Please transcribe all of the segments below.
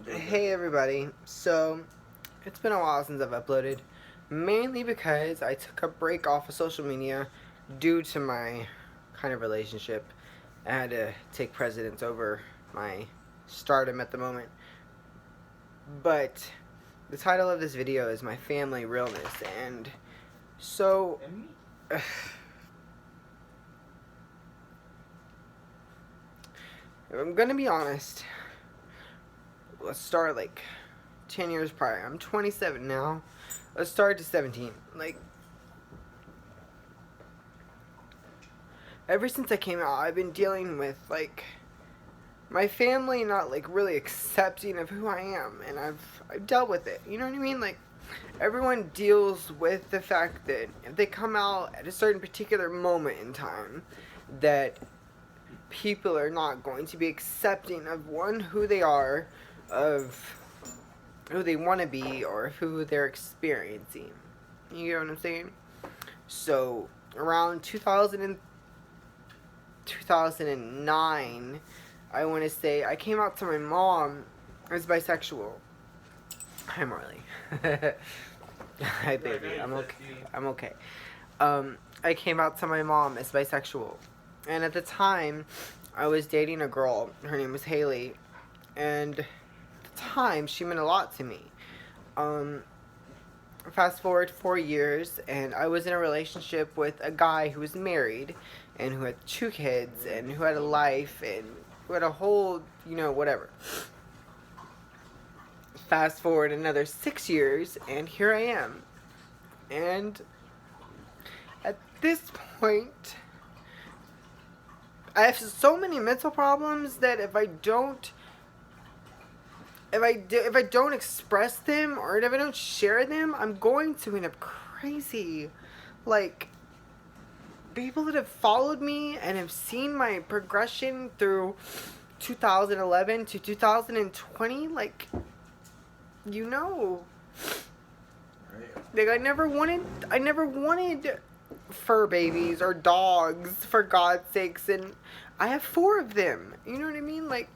Hey everybody, so it's been a while since I've uploaded, mainly because I took a break off of social media due to my kind of relationship. I had to take precedence over my stardom at the moment. But the title of this video is My Family Realness, and so I'm gonna be honest. Let's start like 10 years prior. I'm 27 now. Let's start to 17. Like, ever since I came out, I've been dealing with, like, my family not, like, really accepting of who I am. And I've dealt with it. You know what I mean? Like, everyone deals with the fact that if they come out at a certain particular moment in time, that people are not going to be accepting of, one, who they are, of who they want to be, or who they're experiencing. You get what I'm saying? So, around 2009, I want to say, I came out to my mom as bisexual. Hi, Marley. Hi, baby. I'm okay. I'm okay. I came out to my mom as bisexual. And at the time, I was dating a girl. Her name was Haley. And time, she meant a lot to me. Fast forward 4 years, and I was in a relationship with a guy who was married, and who had 2 kids, and who had a life, and who had a whole, whatever. Fast forward another 6 years, and here I am. And at this point, I have so many mental problems that if I don't express them, or if I don't share them, I'm going to end up crazy. Like, people that have followed me and have seen my progression through 2011 to 2020, like, like, I never wanted fur babies or dogs, for God's sakes, and I have 4 of them. You know what I mean? Like,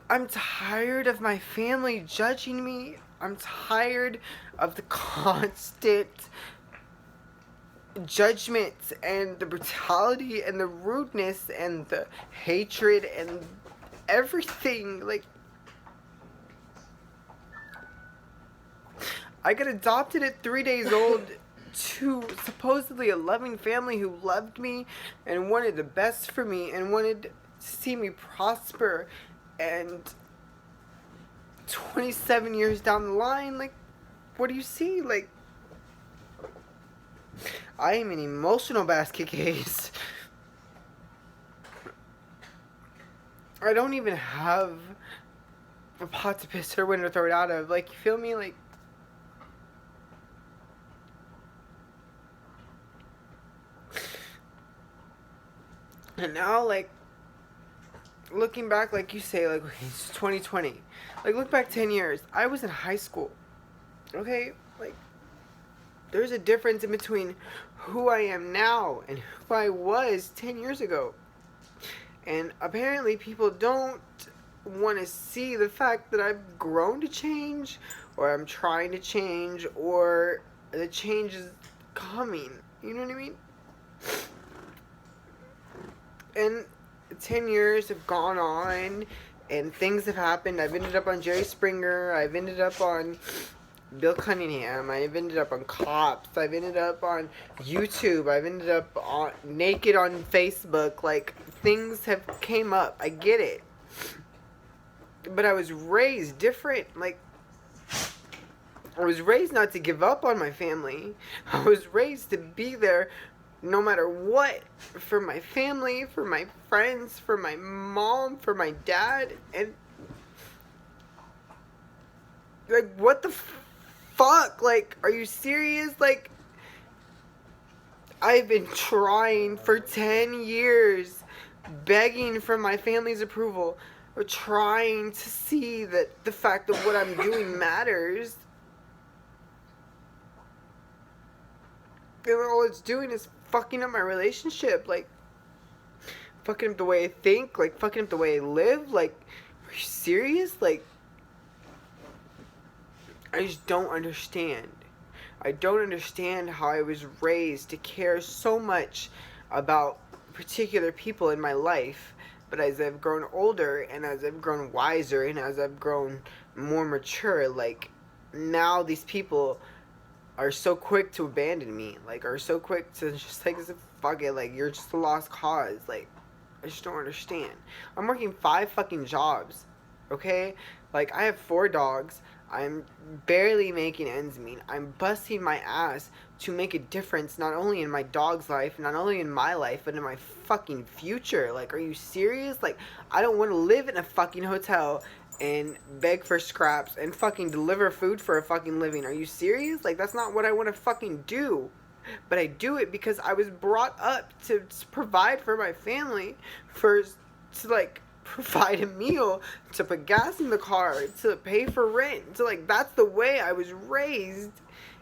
I'm tired of my family judging me. I'm tired of the constant judgments and the brutality and the rudeness and the hatred and everything. Like, I got adopted at 3 days old to supposedly a loving family who loved me and wanted the best for me and wanted to see me prosper. And 27 years down the line, like, what do you see? Like, I am an emotional basket case. I don't even have a pot to piss or window to throw it out of. Like, you feel me? Like, and now, like, looking back, like you say, like, it's 2020. Like, look back 10 years. I was in high school. Okay? Like, there's a difference in between who I am now and who I was 10 years ago. And apparently people don't want to see the fact that I've grown to change, or I'm trying to change, or the change is coming. You know what I mean? And 10 years have gone on, and things have happened. I've ended up on Jerry Springer. I've ended up on Bill Cunningham. I've ended up on Cops. I've ended up on YouTube. I've ended up on naked on Facebook. Like, things have came up. I get it. But I was raised different. Like, I was raised not to give up on my family. I was raised to be there no matter what, for my family, for my friends, for my mom, for my dad. And, like, what the fuck? Like, are you serious? Like, I've been trying for 10 years, begging for my family's approval, or trying to see that the fact that what I'm doing matters. And all it's doing is fucking up my relationship. Like, fucking up the way I think, like, fucking up the way I live. Like, are you serious? Like, I just don't understand. I don't understand how I was raised to care so much about particular people in my life. But as I've grown older and as I've grown wiser and as I've grown more mature, like, now these people are so quick to abandon me. Like, are so quick to just, like, fuck it, like, you're just a lost cause. Like, I just don't understand. I'm working 5 fucking jobs, okay? Like, I have 4 dogs. I'm barely making ends meet. I'm busting my ass to make a difference not only in my dog's life, not only in my life, but in my fucking future. Like, are you serious? Like, I don't want to live in a fucking hotel and beg for scraps and fucking deliver food for a fucking living. Are you serious? Like, that's not what I want to fucking do. But I do it because I was brought up to provide for my family, to like provide a meal, to put gas in the car, to pay for rent. So, like, that's the way I was raised.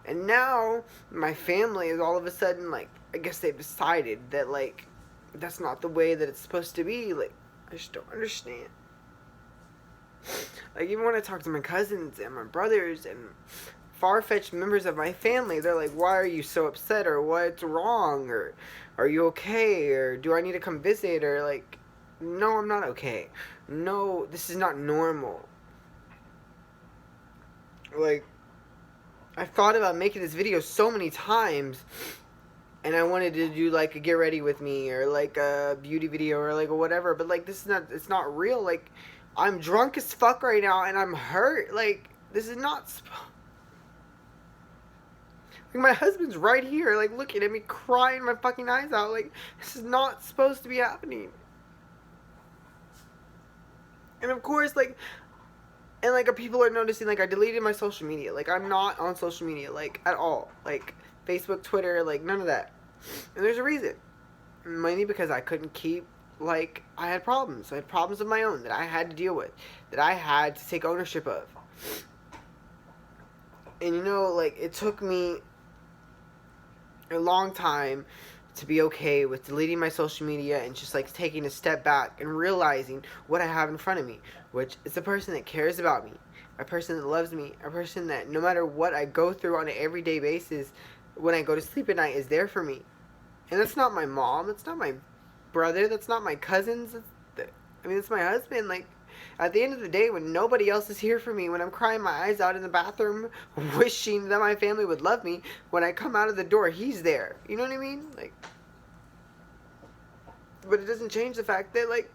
And now my family is all of a sudden, like, I guess they've decided that, like, that's not the way that it's supposed to be. Like, I just don't understand. Like, even when I talk to my cousins and my brothers and far-fetched members of my family, they're like, why are you so upset, or what's wrong, or are you okay, or do I need to come visit, or like, no, I'm not okay. No, this is not normal. Like, I thought about making this video so many times, and I wanted to do like a get ready with me, or like a beauty video, or like a whatever, but like, this is not, it's not real. Like, I'm drunk as fuck right now, and I'm hurt. Like, this is not like, my husband's right here, like, looking at me, crying my fucking eyes out. Like, this is not supposed to be happening. And of course, like, and like, people are noticing, like, I deleted my social media. Like, I'm not on social media, like, at all. Like, Facebook, Twitter, like, none of that. And there's a reason. Mainly because I couldn't keep, like, I had problems. I had problems of my own that I had to deal with, that I had to take ownership of. And, you know, like, it took me a long time to be okay with deleting my social media and just, like, taking a step back and realizing what I have in front of me, which is a person that cares about me, a person that loves me, a person that no matter what I go through on an everyday basis, when I go to sleep at night, is there for me. And that's not my mom, that's not my brother, that's not my cousins, it's my husband. Like, at the end of the day, when nobody else is here for me, when I'm crying my eyes out in the bathroom, wishing that my family would love me, when I come out of the door, he's there. You know what I mean? Like, but it doesn't change the fact that, like,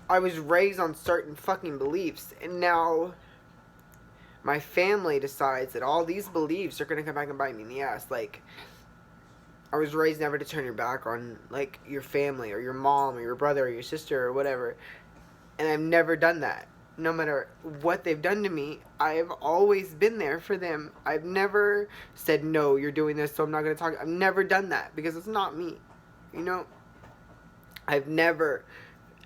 I was raised on certain fucking beliefs, and now my family decides that all these beliefs are gonna come back and bite me in the ass. Like, I was raised never to turn your back on, like, your family, or your mom, or your brother, or your sister, or whatever. And I've never done that. No matter what they've done to me, I've always been there for them. I've never said, no, you're doing this, so I'm not going to talk. I've never done that, because it's not me. You know? I've never,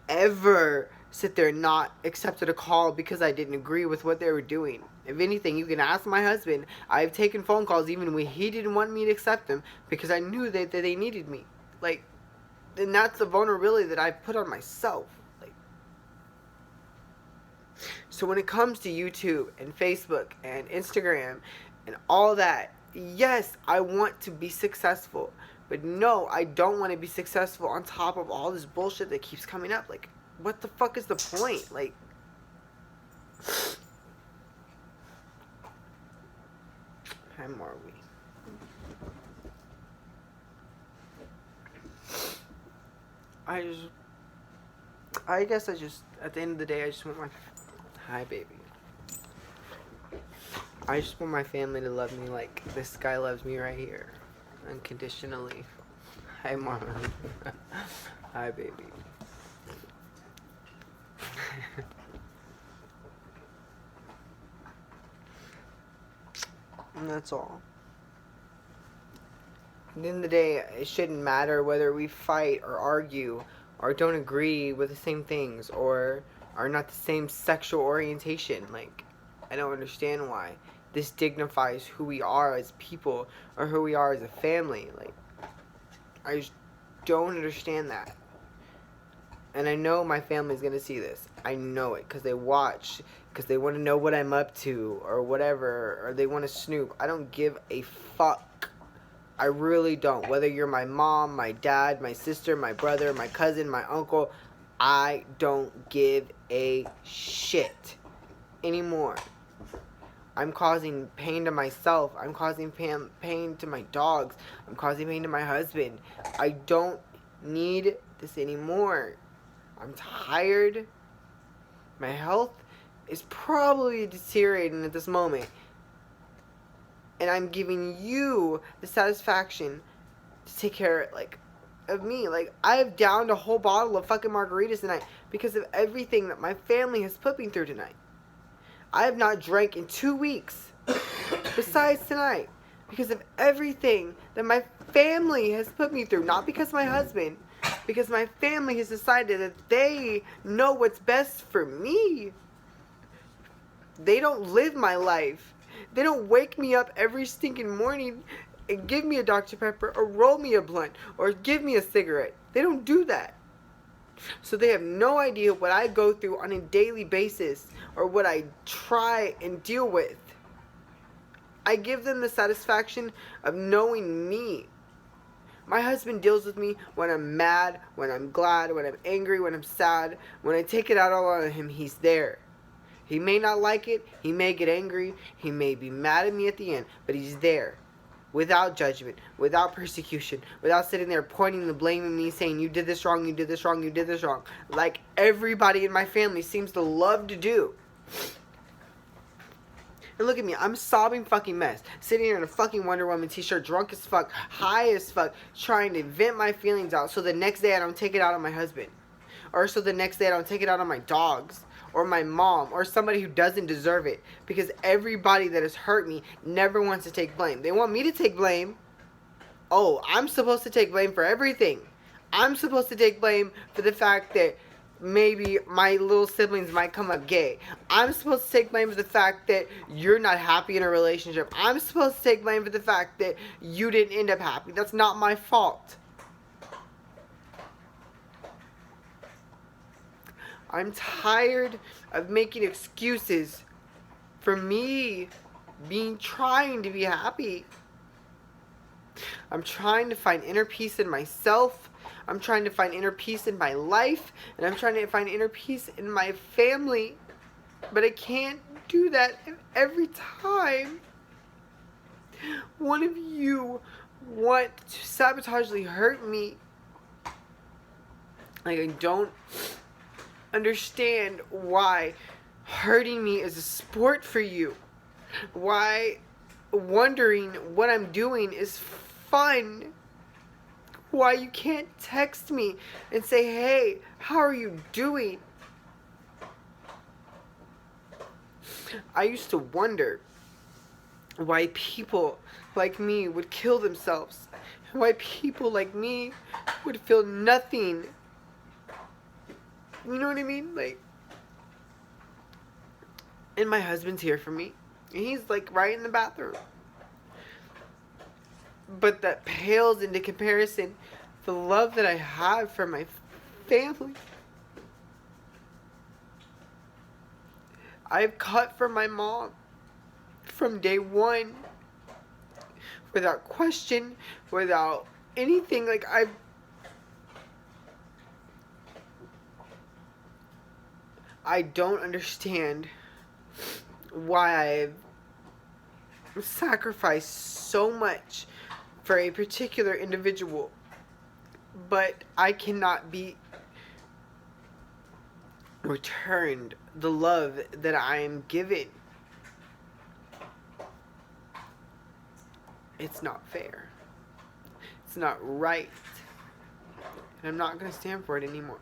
ever sit there and not accepted a call because I didn't agree with what they were doing. If anything, you can ask my husband. I've taken phone calls even when he didn't want me to accept them, because I knew that they needed me. Like, and that's the vulnerability that I put on myself. So when it comes to YouTube and Facebook and Instagram and all that, yes, I want to be successful. But no, I don't want to be successful on top of all this bullshit that keeps coming up. Like, what the fuck is the point? Like, how more are we? I guess at the end of the day, I just want my... Hi, baby. I just want my family to love me like this guy loves me right here. Unconditionally. Hi, mama. Hi, baby. And that's all. At the end of the day, it shouldn't matter whether we fight or argue or don't agree with the same things or are not the same sexual orientation. Like, I don't understand why. This dignifies who we are as people or who we are as a family. Like, don't understand that. And I know my family's going to see this. I know it because they watch, because they want to know what I'm up to or whatever, or they want to snoop. I don't give a fuck. I really don't. Whether you're my mom, my dad, my sister, my brother, my cousin, my uncle, I don't give a shit anymore. I'm causing pain to myself. I'm causing pain to my dogs. I'm causing pain to my husband. I don't need this anymore. I'm tired. My health is probably deteriorating at this moment. And I'm giving you the satisfaction to take care, of me. I've downed a whole bottle of fucking margaritas tonight because of everything that my family has put me through tonight. I have not drank in 2 weeks, besides tonight, because of everything that my family has put me through. Not because of my husband, because my family has decided that they know what's best for me. They don't live my life. They don't wake me up every stinking morning and give me a Dr. Pepper or roll me a blunt or give me a cigarette. They don't do that. So they have no idea what I go through on a daily basis or what I try and deal with. I give them the satisfaction of knowing me. My husband deals with me when I'm mad, when I'm glad, when I'm angry, when I'm sad. When I take it out all on him, he's there. He may not like it. He may get angry. He may be mad at me at the end. But he's there. Without judgment. Without persecution. Without sitting there pointing the blame at me saying, you did this wrong, you did this wrong, you did this wrong. Like everybody in my family seems to love to do. And look at me, I'm a sobbing fucking mess. Sitting here in a fucking Wonder Woman t-shirt, drunk as fuck, high as fuck, trying to vent my feelings out so the next day I don't take it out on my husband. Or so the next day I don't take it out on my dogs. Or my mom. Or somebody who doesn't deserve it. Because everybody that has hurt me never wants to take blame. They want me to take blame. Oh, I'm supposed to take blame for everything. I'm supposed to take blame for the fact that maybe my little siblings might come up gay. I'm supposed to take blame for the fact that you're not happy in a relationship. I'm supposed to take blame for the fact that you didn't end up happy. That's not my fault. I'm tired of making excuses for me trying to be happy. I'm trying to find inner peace in myself. I'm trying to find inner peace in my life. And I'm trying to find inner peace in my family. But I can't do that every time one of you want to sabotagely hurt me. I don't understand why hurting me is a sport for you. Why wondering what I'm doing is fun. Why you can't text me and say, hey, how are you doing? I used to wonder why people like me would kill themselves. Why people like me would feel nothing. You know what I mean? And my husband's here for me. And he's right in the bathroom. But that pales into comparison the love that I have for my family. I've cut for my mom from day one. Without question, without anything. I don't understand why I've sacrificed so much for a particular individual, but I cannot be returned the love that I am given. It's not fair. It's not right. And I'm not going to stand for it anymore.